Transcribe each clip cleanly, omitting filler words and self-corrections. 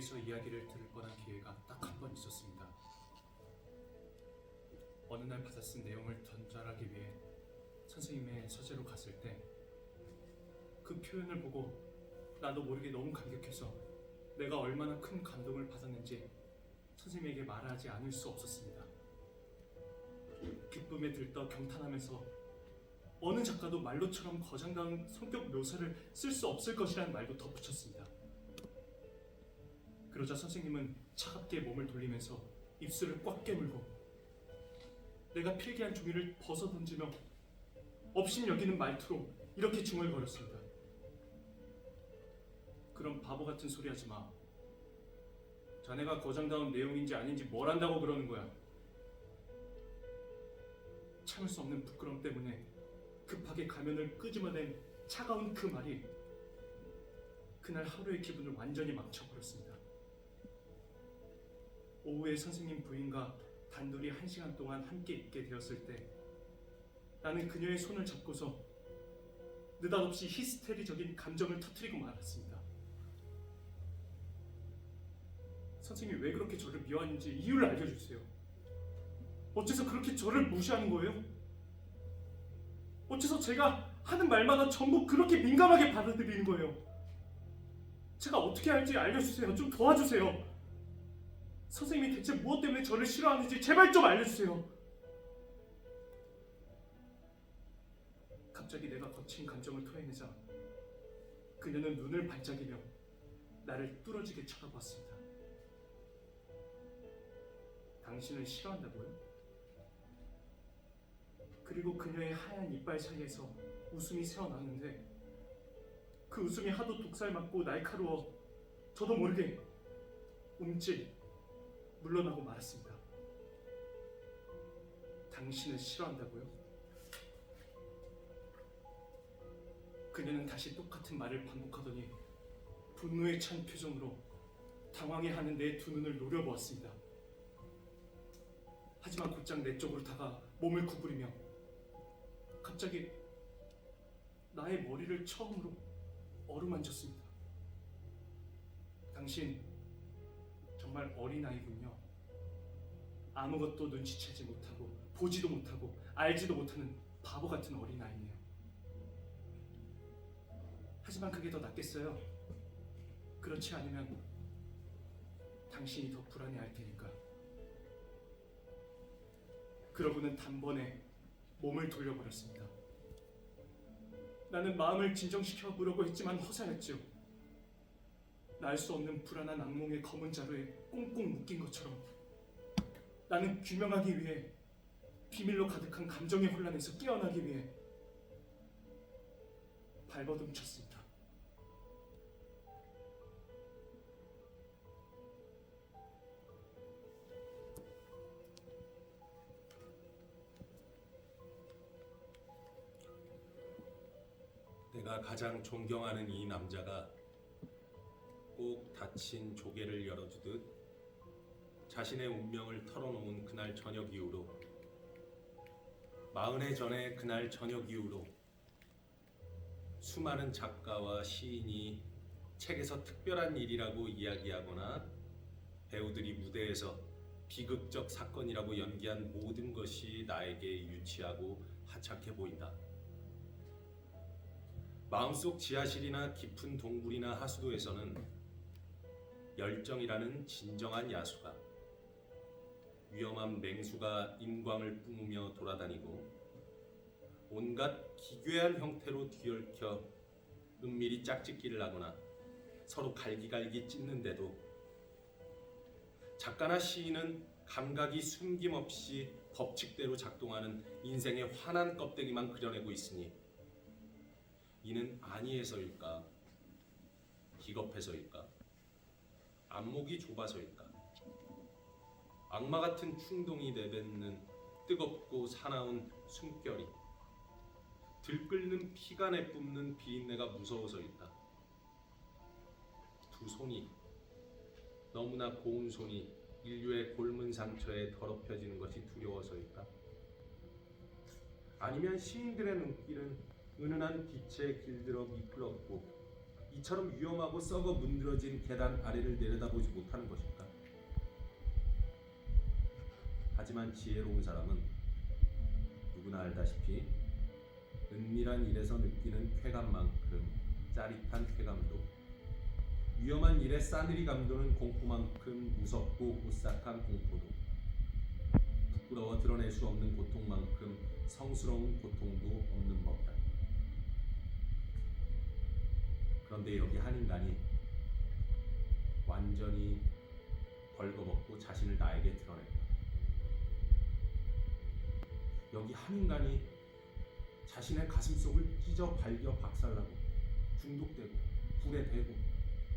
여기서 이야기를 들을 뻔한 기회가 딱 한 번 있었습니다. 어느 날 받아쓴 내용을 전달하기 위해 선생님의 서재로 갔을 때 그 표현을 보고 나도 모르게 너무 감격해서 내가 얼마나 큰 감동을 받았는지 선생님에게 말하지 않을 수 없었습니다. 기쁨에 들떠 경탄하면서 어느 작가도 말로처럼 거장다운 성격 묘사를 쓸 수 없을 것이라는 말도 덧붙였습니다. 그러자 선생님은 차갑게 몸을 돌리면서 입술을 꽉 깨물고 내가 필기한 종이를 벗어던지며 업신 여기는 말투로 이렇게 중얼거렸습니다. 그럼 바보 같은 소리 하지 마. 자네가 거장다운 내용인지 아닌지 뭘 안다고 그러는 거야. 참을 수 없는 부끄러움 때문에 급하게 가면을 끄집어낸 차가운 그 말이 그날 하루의 기분을 완전히 망쳐버렸습니다. 오후에 선생님 부인과 단둘이 1시간 동안 함께 있게 되었을 때 나는 그녀의 손을 잡고서 느닷없이 히스테리적인 감정을 터뜨리고 말았습니다. 선생님이 왜 그렇게 저를 미워하는지 이유를 알려주세요. 어째서 그렇게 저를 무시하는 거예요? 어째서 제가 하는 말마다 전부 그렇게 민감하게 받아들이는 거예요? 제가 어떻게 할지 알려주세요. 좀 도와주세요. 선생님이 대체 무엇 때문에 저를 싫어하는지 제발 좀 알려주세요. 갑자기 내가 거친 감정을 토해내자 그녀는 눈을 반짝이며 나를 뚫어지게 쳐다보았습니다. 당신을 싫어한다고요? 그리고 그녀의 하얀 이빨 사이에서 웃음이 새어나오는데 그 웃음이 하도 독살맞고 날카로워 저도 모르게 움찔 물러나고 말았습니다. 당신을 싫어한다고요? 그녀는 다시 똑같은 말을 반복하더니 분노에 찬 표정으로 당황해하는 내 두 눈을 노려보았습니다. 하지만 곧장 내 쪽으로 다가 몸을 구부리며 갑자기 나의 머리를 처음으로 어루만졌습니다. 당신 정말 어린아이군요. 아무것도 눈치채지 못하고 보지도 못하고 알지도 못하는 바보 같은 어린아이네요. 하지만 그게 더 낫겠어요. 그렇지 않으면 당신이 더 불안해할 테니까. 그러고는 단번에 몸을 돌려버렸습니다. 나는 마음을 진정시켜 보려고 했지만 허사였죠. 날 수 없는 불안한 악몽의 검은 자루에 꽁꽁 묶인 것처럼 나는 규명하기 위해 비밀로 가득한 감정의 혼란에서 깨어나기 위해 발버둥 쳤습니다. 내가 가장 존경하는 이 남자가 꼭 닫힌 조개를 열어주듯 자신의 운명을 털어놓은 그날 저녁 이후로 40해 전의 그날 저녁 이후로 수많은 작가와 시인이 책에서 특별한 일이라고 이야기하거나 배우들이 무대에서 비극적 사건이라고 연기한 모든 것이 나에게 유치하고 하찮게 보인다. 마음속 지하실이나 깊은 동굴이나 하수도에서는 열정이라는 진정한 야수가 위험한 맹수가 인광을 뿜으며 돌아다니고 온갖 기괴한 형태로 뒤얽혀 은밀히 짝짓기를 하거나 서로 갈기갈기 찢는데도 작가나 시인은 감각이 숨김없이 법칙대로 작동하는 인생의 환한 껍데기만 그려내고 있으니 이는 안이해서일까? 기겁해서일까? 안목이 좁아서일까? 악마 같은 충동이 내뱉는 뜨겁고 사나운 숨결이 들끓는 피가 내뿜는 비린내가 무서워서일까? 두 손이 너무나 고운 손이 인류의 골문 상처에 더럽혀지는 것이 두려워서일까? 아니면 시인들의 눈길은 은은한 빛에 길들어 미끄럽고 이처럼 위험하고 썩어 문드러진 계단 아래를 내려다보지 못하는 것일까? 하지만 지혜로운 사람은 누구나 알다시피 은밀한 일에서 느끼는 쾌감만큼 짜릿한 쾌감도, 위험한 일의 싸늘이 감도는 공포만큼 무섭고 오싹한 공포도, 부끄러워 드러낼 수 없는 고통만큼 성스러운 고통도 없는 법이다. 그런데 여기 한 인간이 완전히 벌거벗고 자신을 나에게 드러냈다. 여기 한 인간이 자신의 가슴속을 찢어 발겨 박살나고 중독되고 불에 대고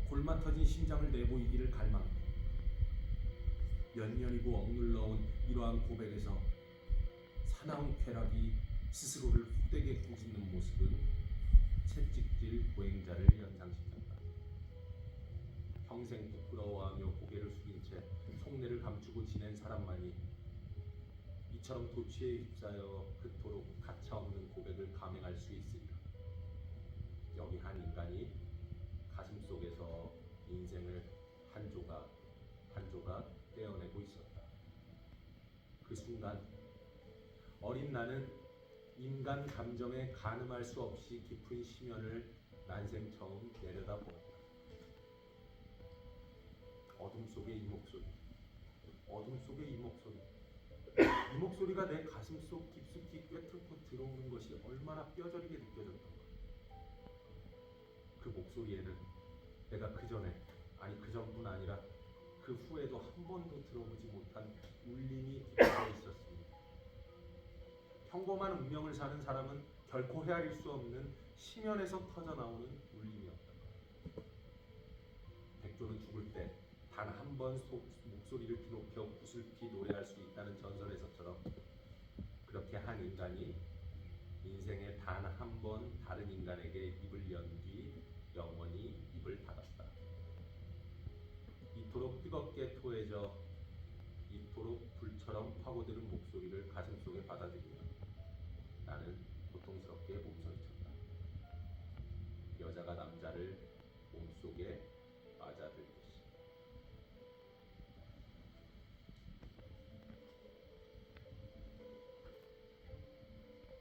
골마 터진 심장을 내보이기를 갈망했다. 몇 년이고 억눌러온 이러한 고백에서 사나운 쾌락이 스스로를 헛되게 꾸짖는 모습은 채찍질 보행자를 연상시켰다. 평생 부끄러워하며 고개를 숙인 채 속내를 감추고 지낸 사람만이 이처럼 도취에 휩싸여 그토록 가차없는 고백을 감행할 수 있으리라. 여기 한 인간이 가슴속에서 인생을 한 조각 한 조각 떼어내고 있었다. 그 순간 어린 나는 인간 감정에 가늠할 수 없이 깊은 심연을 난생 처음 내려다보았다. 어둠 속의 이 목소리, 어둠 속의 이 목소리, 이 목소리가 내 가슴속 깊숙이 꿰뚫고 들어오는 것이 얼마나 뼈저리게 느껴졌던가. 그 목소리에는 내가 그 전에, 아니 그 전뿐 아니라 그 후에도 한 번도 들어보지 못한 울림이 깃들어 있었습니다. 평범한 운명을 사는 사람은 결코 헤아릴 수 없는 심연에서 터져나오는 울림이었다. 백조는 죽을 때 단 한 번 목소리를 뒤높여 구슬피 노래할 수 있다는 전설에서처럼 그렇게 한 인간이 인생에 단 한 번 다른 인간에게 입을 연 뒤 영원히 입을 닫았다. 이토록 뜨겁게 토해져 이토록 불처럼 파고드는 목소리를 가슴속에 받아들이며 나는 고통스럽게 몸서리쳤다. 여자가 남자를 몸속에